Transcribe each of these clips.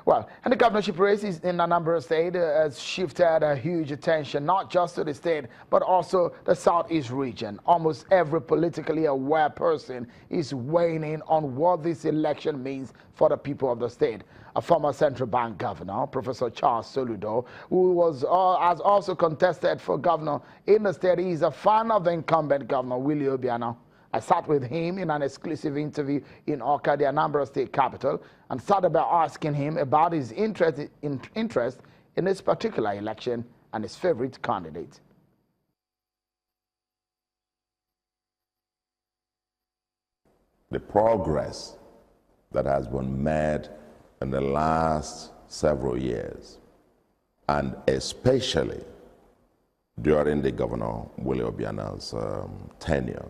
Well, and the governorship race in Anambra State has shifted a huge attention, not just to the state, but also the Southeast region. Almost every politically aware person is weighing in on what this election means for the people of the state. A former central bank governor, Professor Charles Soludo, who has also contested for governor in the state, is a fan of the incumbent governor, Willie Obiano. I sat with him in an exclusive interview in Awka, the Anambra State capital, and started by asking him about his interest in this particular election and his favorite candidate. The progress that has been made in the last several years, and especially during the Governor Willie Obiano's tenure,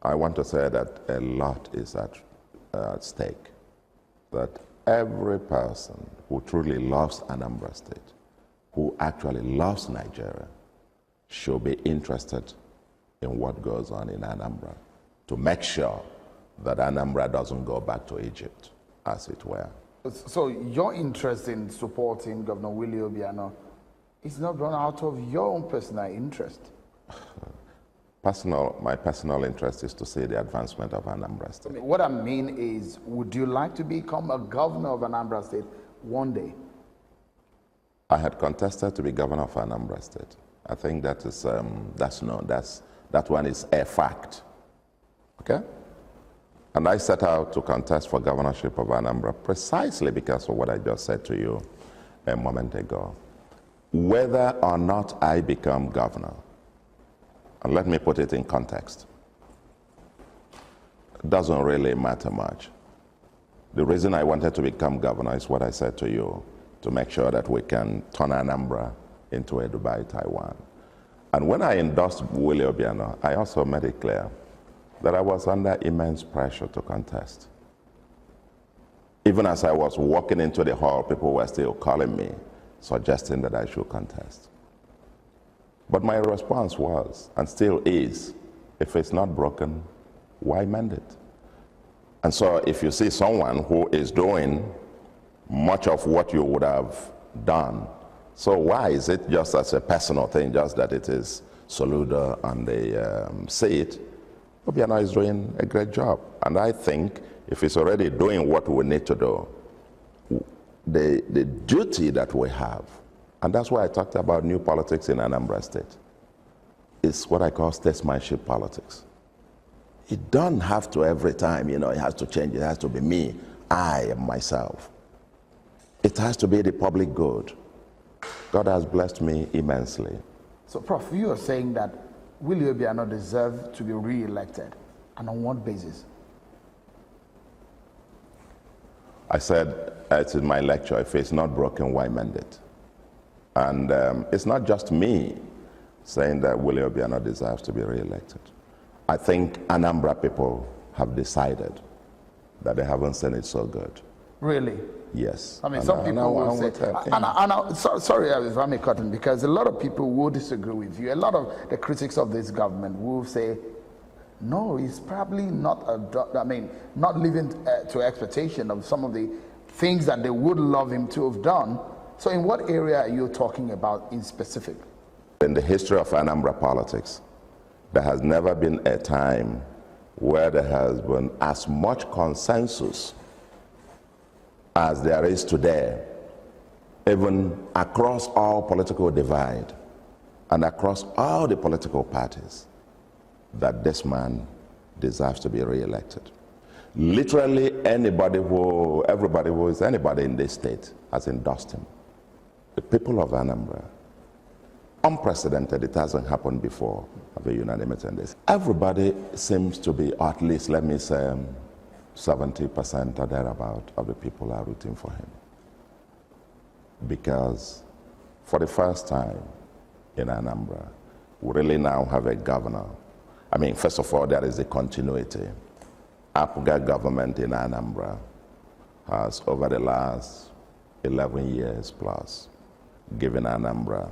I want to say that a lot is at stake. That every person who truly loves Anambra State, who actually loves Nigeria, should be interested in what goes on in Anambra to make sure that Anambra doesn't go back to Egypt, as it were. So your interest in supporting Governor Willie Obiano is not run out of your own personal interest? My personal interest is to see the advancement of Anambra State. What I mean is, would you like to become a governor of Anambra State one day? I had contested to be governor of Anambra State. I think that is that's known. That one is a fact. Okay? And I set out to contest for governorship of Anambra precisely because of what I just said to you a moment ago. Whether or not I become governor, and let me put it in context, it doesn't really matter much. The reason I wanted to become governor is what I said to you, to make sure that we can turn Anambra into a Dubai, Taiwan. And when I endorsed Willie Obiano, I also made it clear that I was under immense pressure to contest. Even as I was walking into the hall, people were still calling me, suggesting that I should contest. But my response was, and still is, if it's not broken, why mend it? And so if you see someone who is doing much of what you would have done, so why is it just as a personal thing, just that it is Soludo and they see it? Obiano is doing a great job. And I think if he's already doing what we need to do, the duty that we have, and that's why I talked about new politics in Anambra State, is what I call statesmanship politics. It doesn't have to every time, it has to change. It has to be me, I am myself. It has to be the public good. God has blessed me immensely. So, Prof, you are saying that Willie Obiano deserves to be re-elected, and on what basis? I said, it's in my lecture, if it's not broken, why mend it? And it's not just me saying that Willie Obiano deserves to be re-elected. I think Anambra people have decided that they haven't seen it so good. Really? Yes. I mean, some people will say, sorry if I may cut in, because a lot of people will disagree with you. A lot of the critics of this government will say, no, he's probably not, not living to expectation of some of the things that they would love him to have done. So in what area are you talking about in specific? In the history of Anambra politics, there has never been a time where there has been as much consensus as there is today, even across all political divide and across all the political parties, that this man deserves to be re-elected. Literally everybody who is anybody in this state has endorsed him. The people of Anambra, unprecedented, it hasn't happened before, have a unanimity on this. Everybody seems to be, or at least let me say 70% or thereabout of the people are rooting for him. Because for the first time in Anambra, we really now have a governor. I mean, first of all, there is a continuity. APGA government in Anambra has, over the last 11 years plus, given Anambra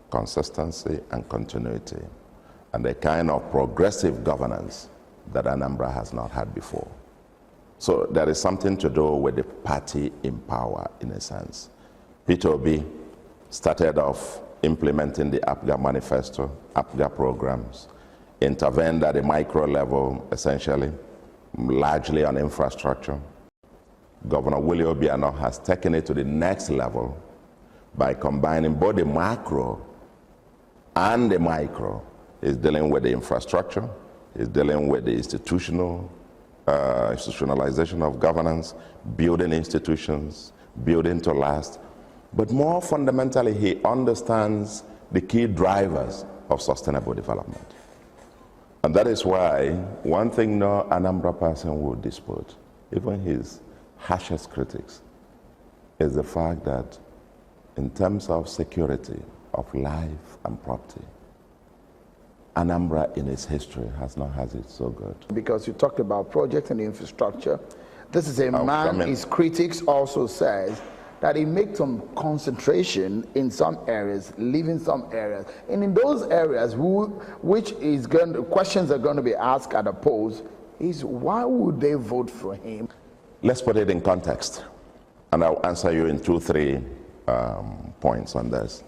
consistency and continuity, and a kind of progressive governance that Anambra has not had before. So there is something to do with the party in power, in a sense. P.T.1 started off implementing the APGA manifesto, APGA programs, intervened at the micro level, essentially, largely on infrastructure. Governor Willie Obiano has taken it to the next level by combining both the macro and the micro. He's dealing with the infrastructure, he's dealing with the institutionalization of governance, building institutions, building to last. But more fundamentally, he understands the key drivers of sustainable development. And that is why one thing no Anambra person would dispute, even his harshest critics, is the fact that in terms of security of life and property, Anambra in its history has not had it so good. Because you talked about projects and infrastructure. This is a man, his critics also says that he makes some concentration in some areas, leaving some areas. And in those areas, questions are going to be asked at the polls is why would they vote for him? Let's put it in context. And I'll answer you in 2-3 points on this.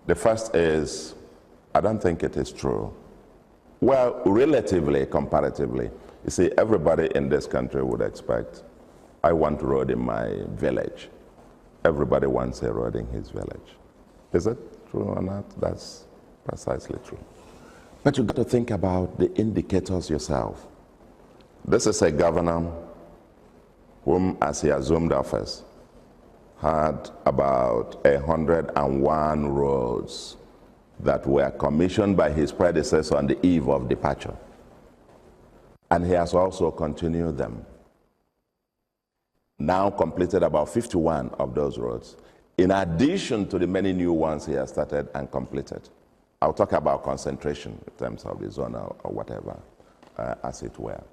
The first is, I don't think it is true. Well, relatively, comparatively, you see, everybody in this country would expect, I want a road in my village. Everybody wants a road in his village. Is it true or not? That's precisely true. But you've got to think about the indicators yourself. This is a governor whom, as he assumed office, had about 101 roads that were commissioned by his predecessor on the eve of departure. And he has also continued them. Now completed about 51 of those roads, in addition to the many new ones he has started and completed. I'll talk about concentration in terms of the zone or whatever, as it were.